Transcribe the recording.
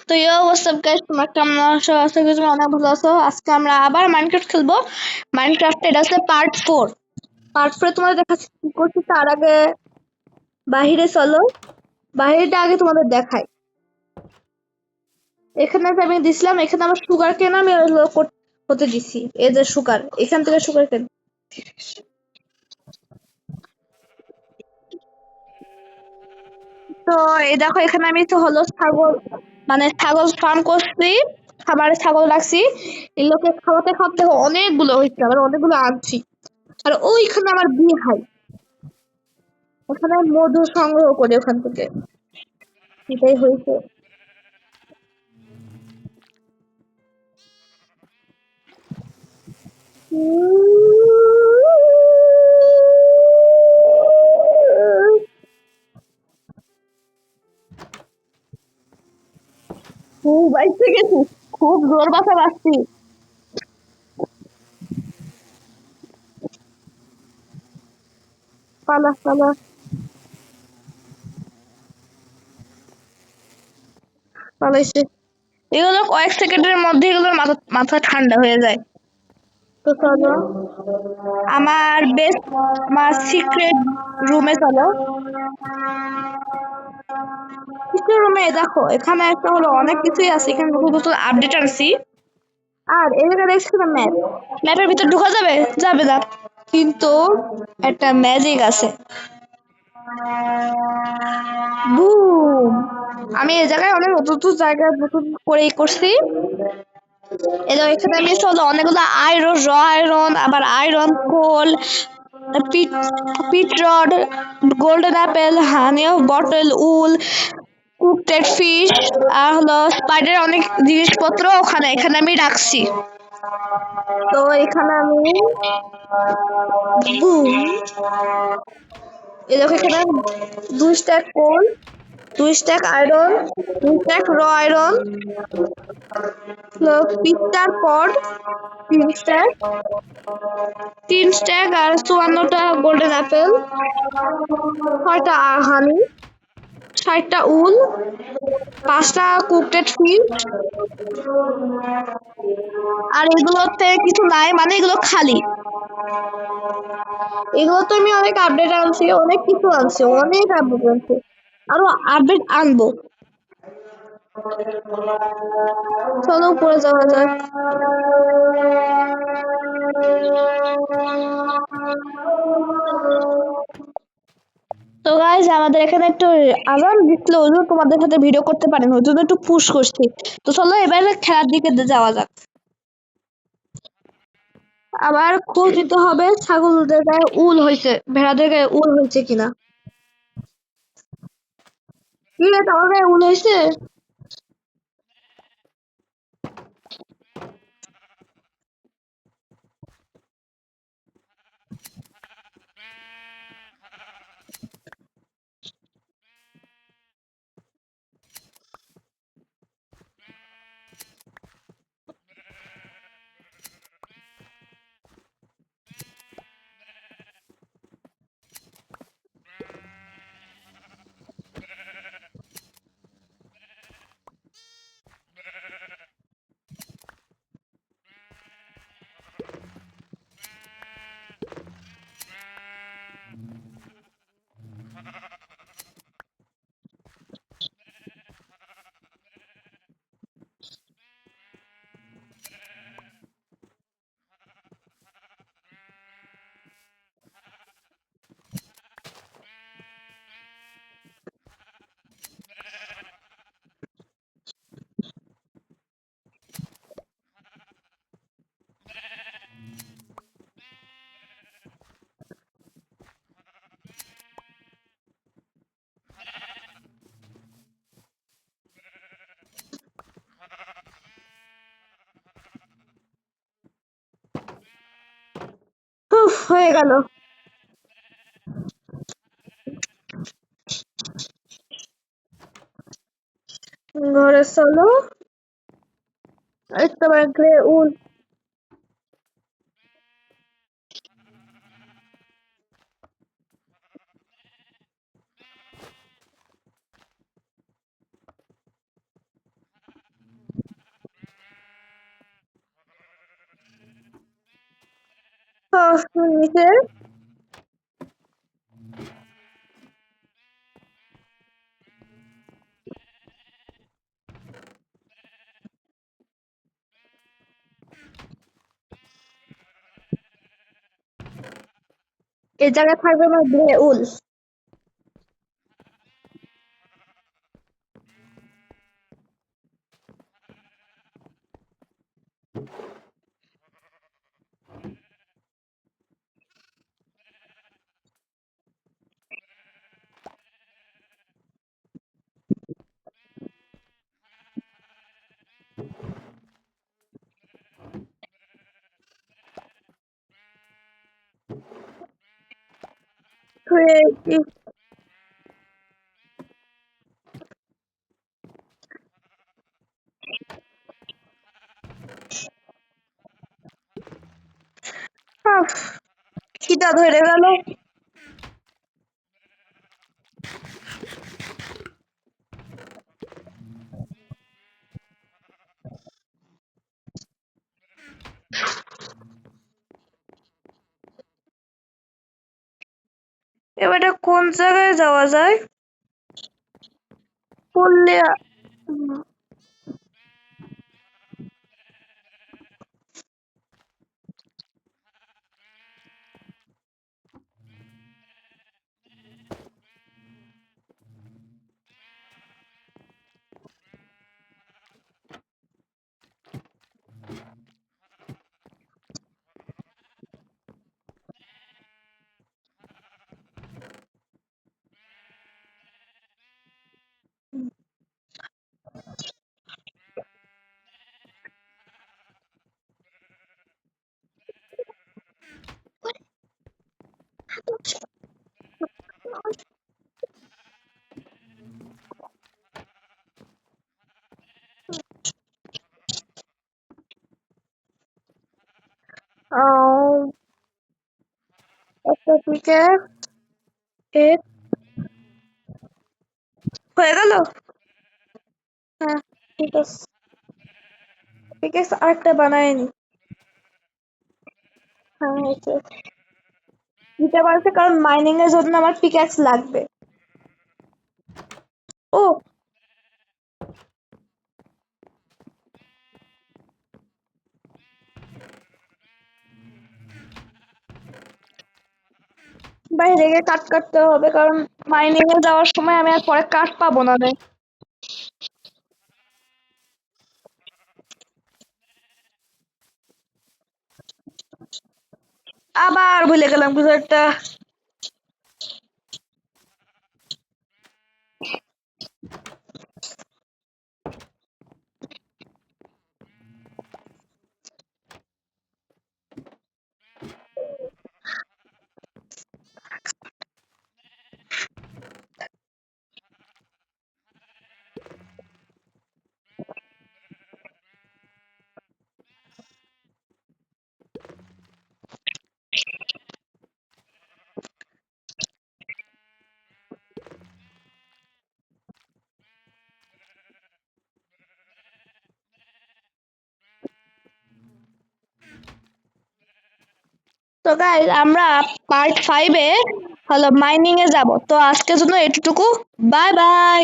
তো WhatsApp guys, তোমরা কেমন আছো? আশা করি তোমরা অনেক ভালো আছো। আজকে আমরা আবার মাইনক্রাফট খেলবো। মাইনক্রাফট এটা হচ্ছে পার্ট 4। পার্ট 4 তোমাদের দেখাচ্ছি কি করছি। তার আগে বাহিরে চলো, বাহিরটা আগে তোমাদের দেখাই। এখানে যে আমি দিছিলাম, এখানে আমার সুগার কেন আমি হতে দিছি। এই যে সুগার, এখান থেকে সুগার কেন। তো এই দেখো, এখানে আমি তো হলো ছাগল, মানে ছাগল ফার্ম করছি, খাবারে ছাগল রাখছি। এগুলোকে খাওয়াতে খাওয়াতে অনেকগুলো হয়েছে, আবার অনেকগুলো আনছি। আর ওইখানে আমার বিয়ে হয়, ওখানে মধু সংগ্রহ করে ওখান থেকে, এটাই হয়েছে। খুব বাইসে গেছি, খুব জোর বাসা বাসছি। পালা পালা পালাইছে। এগুলো কয়েক সেকেন্ডের মধ্যে এগুলোর মাথা মাথা ঠান্ডা হয়ে যায়। তো চলো আমার বেস্ট, আমার সিক্রেট রুমে চলো। সিক্রেট রুমে দেখো, এখানে একটা হলো অনেক কিছুই আছে, এখানে নতুন নতুন আপডেট আনছি। আর এই জায়গায় দেখছি না ম্যাপ, ম্যাপের ভিতর ঢোকা যাবে? যাবে না, কিন্তু একটা ম্যাজিক আছে। বুম! আমি এই জায়গায় অনেক নতুন নতুন জায়গা নতুন করে করছি। এই দেখো, এখানে আমি হলো অনেকগুলো আয়রন, র আয়রন, আবার iron coal, pit pit rod, golden apple, honey of bottle, wool, cooked fish, আর হলো স্পাইডার অনেক জিনিসপত্র ওখানে এখানে আমি রাখছি। তো এখানে আমি বুম, এই দেখো এখানে 2 স্ট্যাক কোল, 2 স্ট্যাক আয়রন, 2 স্ট্যাক র আয়রন, পিস্তার পড, 3 স্ট্যাক, 3 স্ট্যাক আর 54টা গোল্ডেন অ্যাপেল, 6টা হানি, 60টা উল, 5টা কুকটেড ফিশ। আর এগুলোতে কিছু নাই, মানে এগুলো খালি। এগুলো তো আমি অনেক আপডেট আনছি, অনেক কিছু আনছি, অনেক আপডেট আনছি, আরো আপডেট আনবো। চলো উপরে যাওয়া যাক। তো গাইজ, আমাদের এখানে একটু আজান দিচ্ছিল, ওই জন্য তোমাদের সাথে ভিডিও করতে পারিনি, ওই জন্য একটু পুশ করছি। তো চলো এবার খেলার দিকে যাওয়া যাক। আবার খোঁজ দিতে হবে ছাগলদের গায়ে উল হয়েছে, ভেড়াদের গায়ে উল হয়েছে কিনা। ঠিক আছে, আমার গায়ে উল হয়েছে। হয়ে গেল। ঘরে চলো, একটা ব্যাগে উল। কষ্ট নিচে এই জায়গায় থাকবে আমার উল। Creative. খিদা ধরে গেল। এবারে কোন জায়গায় যাওয়া যায়? পুরুলিয়া। একটা পিকেক্স হয়ে গেল। হ্যাঁ ঠিক আছে, পিকেক্স আরেকটা বানায় নি। হ্যাঁ হয়েছে, দিতে পারছে কারণ মাইনিং এর জন্য আমার পিকেক্স লাগবে। ও বাইরে গিয়ে কাট কাটতে হবে কারণ মাইনিং এ যাওয়ার সময় আমি আর পরে কাঠ পাবো না রে। আবার ভুলে গেলাম কিছু একটা। তো গাইস আমরা পার্ট 5 এ হলো মাইনিং এ যাব। তো আজকের জন্য এটুকু, বাই বাই।